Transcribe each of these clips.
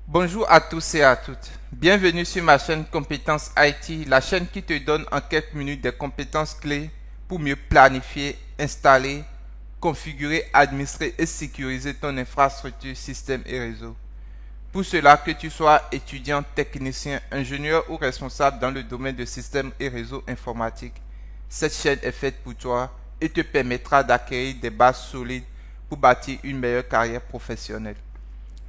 Bonjour à tous et à toutes. Bienvenue sur ma chaîne Compétences IT, la chaîne qui te donne en quelques minutes des compétences clés pour mieux planifier, installer, configurer, administrer et sécuriser ton infrastructure, système et réseau. Pour cela, que tu sois étudiant, technicien, ingénieur ou responsable dans le domaine de systèmes et réseaux informatiques, cette chaîne est faite pour toi et te permettra d'acquérir des bases solides pour bâtir une meilleure carrière professionnelle.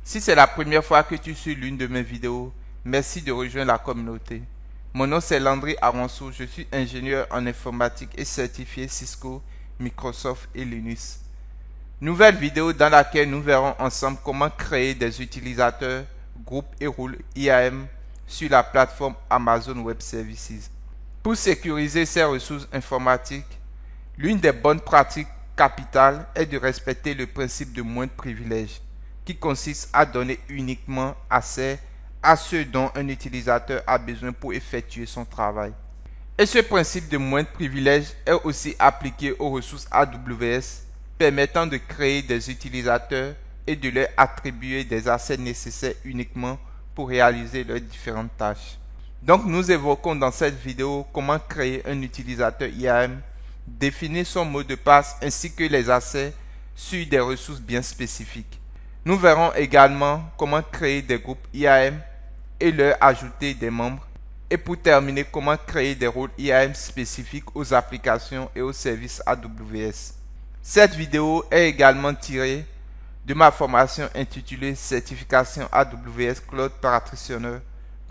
Si c'est la première fois que tu suis l'une de mes vidéos, merci de rejoindre la communauté. Mon nom c'est Landry Aronso, je suis ingénieur en informatique et certifié Cisco, Microsoft et Linux. Nouvelle vidéo dans laquelle nous verrons ensemble comment créer des utilisateurs, groupes et rôles IAM sur la plateforme Amazon Web Services. Pour sécuriser ces ressources informatiques, l'une des bonnes pratiques capitales est de respecter le principe de moindre privilège, qui consiste à donner uniquement accès à ce dont un utilisateur a besoin pour effectuer son travail. Et ce principe de moindre privilège est aussi appliqué aux ressources AWS, permettant de créer des utilisateurs et de leur attribuer des accès nécessaires uniquement pour réaliser leurs différentes tâches. Donc nous évoquons dans cette vidéo comment créer un utilisateur IAM, définir son mot de passe ainsi que les accès sur des ressources bien spécifiques. Nous verrons également comment créer des groupes IAM et leur ajouter des membres. Et pour terminer, comment créer des rôles IAM spécifiques aux applications et aux services AWS. Cette vidéo est également tirée de ma formation intitulée Certification AWS Cloud Practitioner,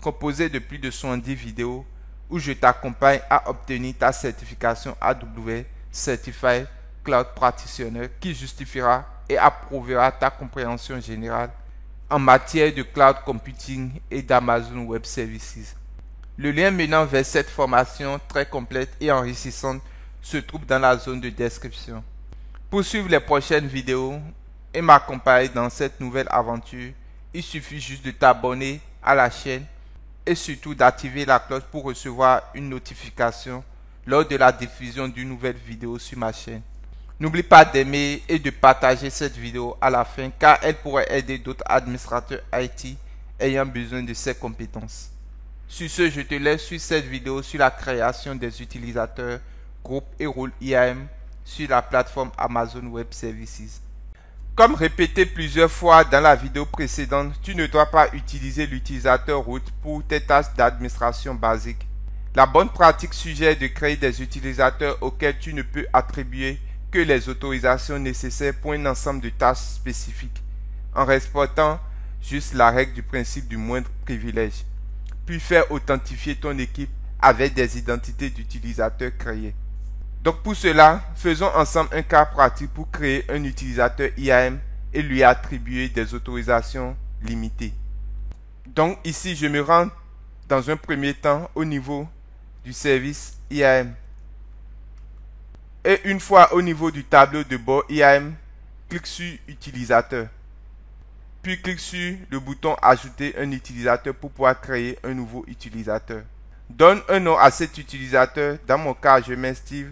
composée de plus de 70 vidéos où je t'accompagne à obtenir ta certification AWS Certified Cloud Practitioner qui justifiera et approuvera ta compréhension générale en matière de cloud computing et d'Amazon Web Services. Le lien menant vers cette formation très complète et enrichissante se trouve dans la zone de description. Pour suivre les prochaines vidéos et m'accompagner dans cette nouvelle aventure, il suffit juste de t'abonner à la chaîne et surtout d'activer la cloche pour recevoir une notification lors de la diffusion d'une nouvelle vidéo sur ma chaîne. N'oublie pas d'aimer et de partager cette vidéo à la fin car elle pourrait aider d'autres administrateurs IT ayant besoin de ces compétences. Sur ce, je te laisse sur cette vidéo sur la création des utilisateurs, groupes et rôles IAM sur la plateforme Amazon Web Services. Comme répété plusieurs fois dans la vidéo précédente, tu ne dois pas utiliser l'utilisateur root pour tes tâches d'administration basiques. La bonne pratique suggère de créer des utilisateurs auxquels tu ne peux attribuer que les autorisations nécessaires pour un ensemble de tâches spécifiques, en respectant juste la règle du principe du moindre privilège, puis faire authentifier ton équipe avec des identités d'utilisateurs créées. Donc pour cela, faisons ensemble un cas pratique pour créer un utilisateur IAM et lui attribuer des autorisations limitées. Donc ici, je me rends dans un premier temps au niveau du service IAM. Et une fois au niveau du tableau de bord IAM, clique sur Utilisateur. Puis clique sur le bouton Ajouter un utilisateur pour pouvoir créer un nouveau utilisateur. Donne un nom à cet utilisateur. Dans mon cas, je mets Steve.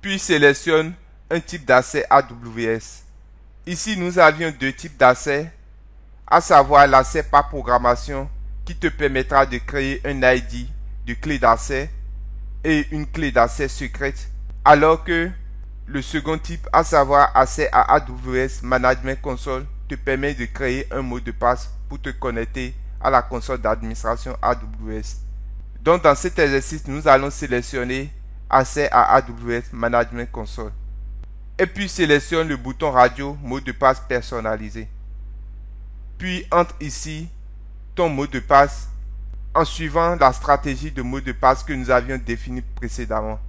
Puis sélectionne un type d'accès AWS. Ici, nous avions deux types d'accès, à savoir l'accès par programmation qui te permettra de créer un ID de clé d'accès et une clé d'accès secrète, alors que le second type, à savoir accès à AWS Management Console, te permet de créer un mot de passe pour te connecter à la console d'administration AWS. Donc dans cet exercice, nous allons sélectionner accès à AWS Management Console. Et puis sélectionne le bouton radio mot de passe personnalisé. Puis entre ici ton mot de passe en suivant la stratégie de mot de passe que nous avions définie précédemment.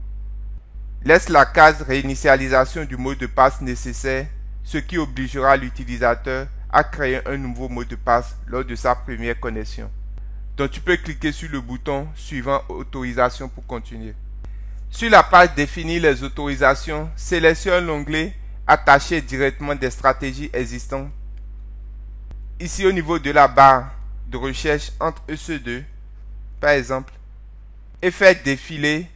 Laisse la case réinitialisation du mot de passe nécessaire, ce qui obligera l'utilisateur à créer un nouveau mot de passe lors de sa première connexion. Donc tu peux cliquer sur le bouton suivant autorisation pour continuer. Sur la page définir les autorisations, sélectionne l'onglet attacher directement des stratégies existantes. Ici au niveau de la barre de recherche entre EC2, par exemple, et faire défiler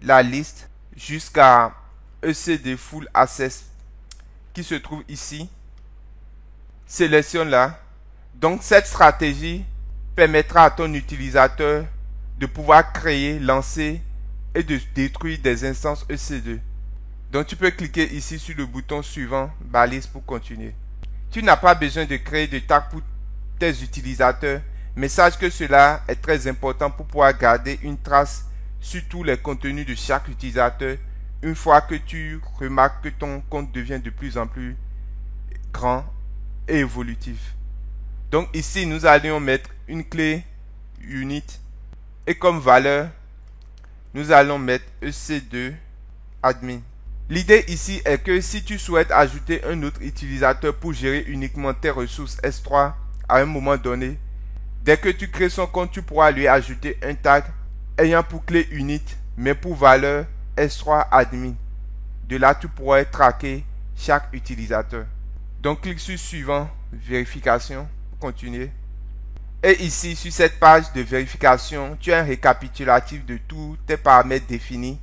la liste jusqu'à ECD Full Access qui se trouve ici. sélectionne-la. Donc cette stratégie permettra à ton utilisateur de pouvoir créer, lancer et de détruire des instances EC2. Donc tu peux cliquer ici sur le bouton suivant, balise pour continuer. Tu n'as pas besoin de créer de tag pour tes utilisateurs, mais sache que cela est très important pour pouvoir garder une trace sur tous les contenus de chaque utilisateur une fois que tu remarques que ton compte devient de plus en plus grand et évolutif. Donc ici, nous allons mettre une clé unit et comme valeur, nous allons mettre EC2 admin. L'idée ici est que si tu souhaites ajouter un autre utilisateur pour gérer uniquement tes ressources S3 à un moment donné, dès que tu crées son compte, tu pourras lui ajouter un tag ayant pour clé unit mais pour valeur S3 admin. De là, tu pourras traquer chaque utilisateur. Donc clique sur suivant, vérification, continuer. Et ici, sur cette page de vérification, tu as un récapitulatif de tous tes paramètres définis.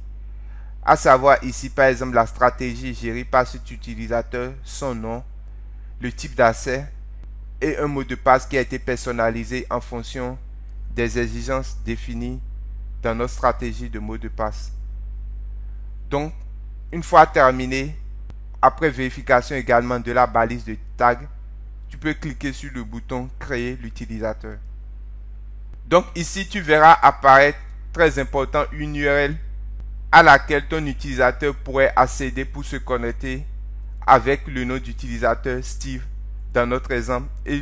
À savoir ici, par exemple, la stratégie gérée par cet utilisateur, son nom, le type d'accès et un mot de passe qui a été personnalisé en fonction des exigences définies dans notre stratégie de mot de passe. Donc, une fois terminé, après vérification également de la balise de tag, tu peux cliquer sur le bouton créer l'utilisateur. Donc ici, tu verras apparaître, très important, une URL à laquelle ton utilisateur pourrait accéder pour se connecter avec le nom d'utilisateur Steve dans notre exemple et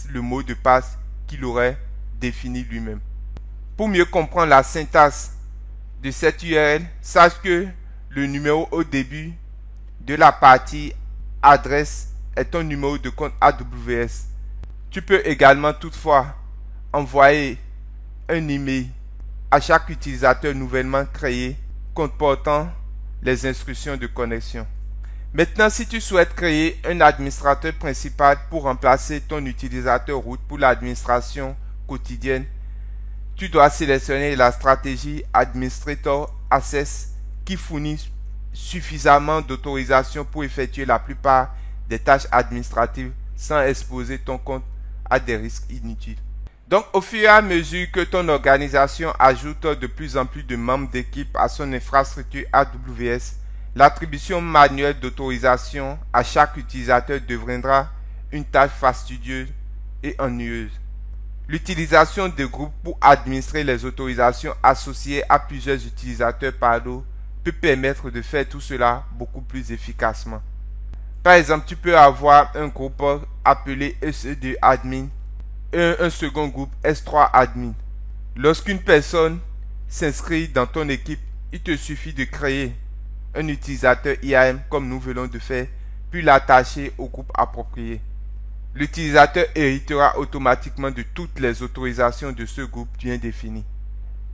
le mot de passe qu'il aurait défini lui-même. Pour mieux comprendre la syntaxe de cette URL, sache que le numéro au début de la partie adresse est ton numéro de compte AWS. Tu peux également toutefois envoyer un email à chaque utilisateur nouvellement créé comportant les instructions de connexion. Maintenant, si tu souhaites créer un administrateur principal pour remplacer ton utilisateur root pour l'administration quotidienne, tu dois sélectionner la stratégie Administrator Access qui fournit suffisamment d'autorisation pour effectuer la plupart des tâches administratives sans exposer ton compte à des risques inutiles. Donc, au fur et à mesure que ton organisation ajoute de plus en plus de membres d'équipe à son infrastructure AWS, l'attribution manuelle d'autorisation à chaque utilisateur deviendra une tâche fastidieuse et ennuyeuse. L'utilisation de groupes pour administrer les autorisations associées à plusieurs utilisateurs par lot peut permettre de faire tout cela beaucoup plus efficacement. Par exemple, tu peux avoir un groupe appelé EC2 admin et un second groupe S3 admin. Lorsqu'une personne s'inscrit dans ton équipe, il te suffit de créer un utilisateur IAM comme nous venons de faire, puis l'attacher au groupe approprié. L'utilisateur héritera automatiquement de toutes les autorisations de ce groupe bien défini.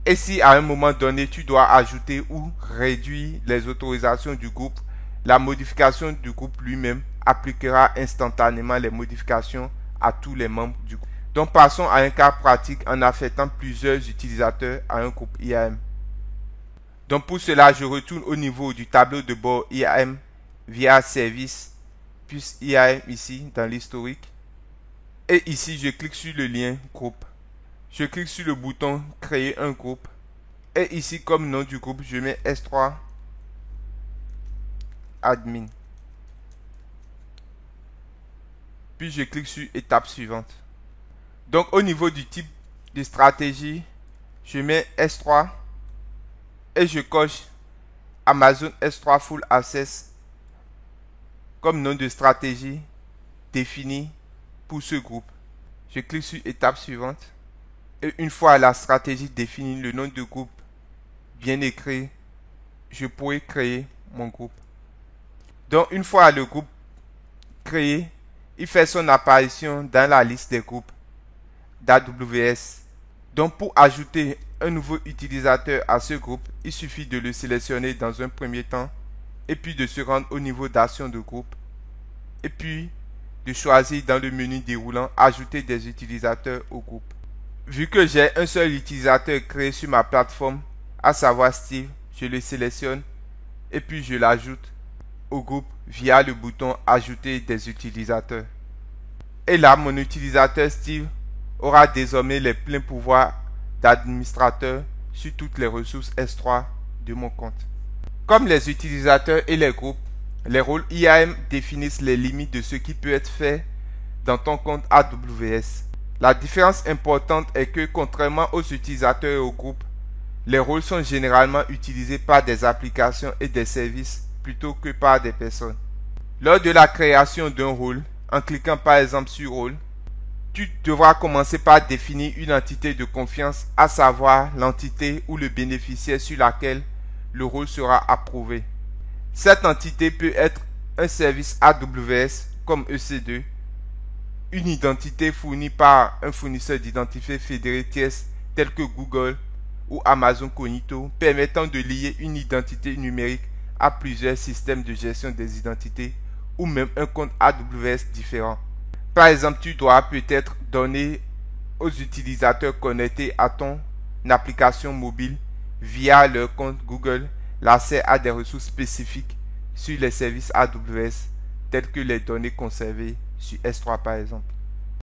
Et si à un moment donné tu dois ajouter ou réduire les autorisations du groupe, la modification du groupe lui-même appliquera instantanément les modifications à tous les membres du groupe. Donc passons à un cas pratique en affectant plusieurs utilisateurs à un groupe IAM. Donc pour cela, je retourne au niveau du tableau de bord IAM via service, puis IAM ici dans l'historique. Et ici, je clique sur le lien groupe. Je clique sur le bouton créer un groupe. Et ici, comme nom du groupe, je mets S3 admin. Puis je clique sur étape suivante. Donc au niveau du type de stratégie, je mets S3 et je coche Amazon S3 Full Access comme nom de stratégie défini pour ce groupe. Je clique sur étape suivante et une fois la stratégie définie, le nom de groupe bien écrit, je pourrai créer mon groupe. Donc une fois le groupe créé, il fait son apparition dans la liste des groupes d'AWS. Donc pour ajouter un nouveau utilisateur à ce groupe, il suffit de le sélectionner dans un premier temps et puis de se rendre au niveau d'action de groupe et puis de choisir dans le menu déroulant ajouter des utilisateurs au groupe. Vu que j'ai un seul utilisateur créé sur ma plateforme, à savoir Steve, je le sélectionne et puis je l'ajoute au groupe via le bouton ajouter des utilisateurs. Et là, mon utilisateur Steve aura désormais les pleins pouvoirs d'administrateur sur toutes les ressources S3 de mon compte. Comme les utilisateurs et les groupes, les rôles IAM définissent les limites de ce qui peut être fait dans ton compte AWS. La différence importante est que, contrairement aux utilisateurs et aux groupes, les rôles sont généralement utilisés par des applications et des services plutôt que par des personnes. Lors de la création d'un rôle, en cliquant par exemple sur Rôle, tu devras commencer par définir une entité de confiance, à savoir l'entité ou le bénéficiaire sur laquelle le rôle sera approuvé. Cette entité peut être un service AWS comme EC2, une identité fournie par un fournisseur d'identifiants fédérés tierces tel que Google ou Amazon Cognito, permettant de lier une identité numérique à plusieurs systèmes de gestion des identités ou même un compte AWS différent. Par exemple, tu dois peut-être donner aux utilisateurs connectés à ton application mobile via leur compte Google l'accès à des ressources spécifiques sur les services AWS tels que les données conservées sur S3 par exemple.